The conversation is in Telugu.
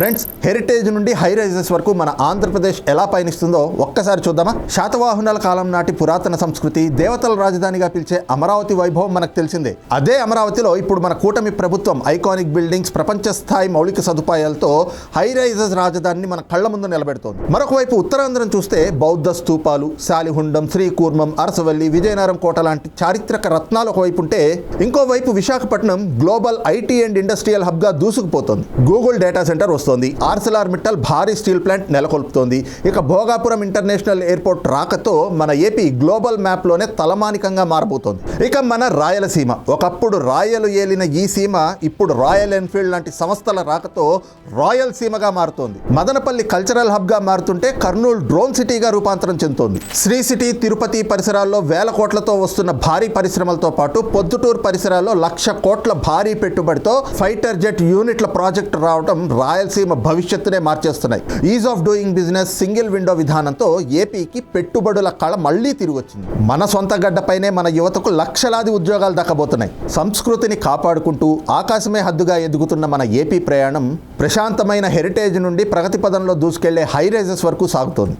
ఫ్రెండ్స్, హెరిటేజ్ నుండి హై రైజెస్ వరకు మన ఆంధ్రప్రదేశ్ ఎలా పయనిస్తుందో ఒక్కసారి చూద్దామా. శాతవాహనుల కాలం నాటి పురాతన సంస్కృతి, దేవతల రాజధానిగా పిలిచే అమరావతి వైభవం మనకు తెలిసిందే. అదే అమరావతిలో ఇప్పుడు మన కూటమి ప్రభుత్వం ఐకానిక్ బిల్డింగ్స్, ప్రపంచ స్థాయి మౌలిక సదుపాయాలతో హై రైజెస్ రాజధానిని మన కళ్ల ముందు నిలబెడుతోంది. మరొక వైపు ఉత్తరాంధ్రం చూస్తే బౌద్ధ స్తూపాలు, శాలిహుండం, శ్రీకూర్మం, అరసవల్లి, విజయనగరం కోట లాంటి చారిత్రక రత్నాలు ఒకవైపు ఉంటే, ఇంకోవైపు Visakhapatnam global IT and industrial hub గా దూసుకుపోతోంది. గూగుల్ డేటా సెంటర్ వస్తోంది, ఆర్సెలార్ మిట్టల్ భారీ స్టీల్ ప్లాంట్ నెలకొల్పుతోంది. ఇక భోగాపురం ఇంటర్నేషనల్ ఎయిర్పోర్ట్ రాకతో మన ఏపీ గ్లోబల్ మ్యాప్ లోనే తలమానికంగా మారబోతోంది. ఇక మన రాయలసీమ, ఒకప్పుడు రాయలు ఏలిన ఈ సీమ ఇప్పుడు రాయల్ ఎన్ఫీల్డ్ లాంటి సంస్థల రాకతో రాయల్ సీమగా మారుతోంది. మదనపల్లి కల్చరల్ హబ్ గా మారుతుంటే కర్నూలు డ్రోన్ సిటీగా రూపాంతరం చెందుతోంది. శ్రీ సిటీ, తిరుపతి పరిసరాల్లో వేల కోట్లతో వస్తున్న భారీ పరిశ్రమలతో పాటు పొద్దుటూరు పరిసరాల్లో 1,00,000 కోట్ల భారీ పెట్టుబడితో ఫైటర్ జెట్ యూనిట్ల ప్రాజెక్టు రావడం రాయలసీమ భవిష్యత్తునే మార్చేస్తున్నాయి. Ease of doing business, single window విధానంతో ఏపీకి పెట్టుబడుల కళ మళ్లీ తిరిగి వచ్చింది. మన సొంత గడ్డపైనే మన యువతకు లక్షలాది ఉద్యోగాలు దక్కబోతున్నాయి. సంస్కృతిని కాపాడుకుంటూ ఆకాశమే హద్దుగా ఎదుగుతున్న మన ఏపీ ప్రయాణం ప్రశాంతమైన హెరిటేజ్ నుండి ప్రగతి పదంలో దూసుకెళ్లే హై రైజెస్ వరకు సాగుతోంది.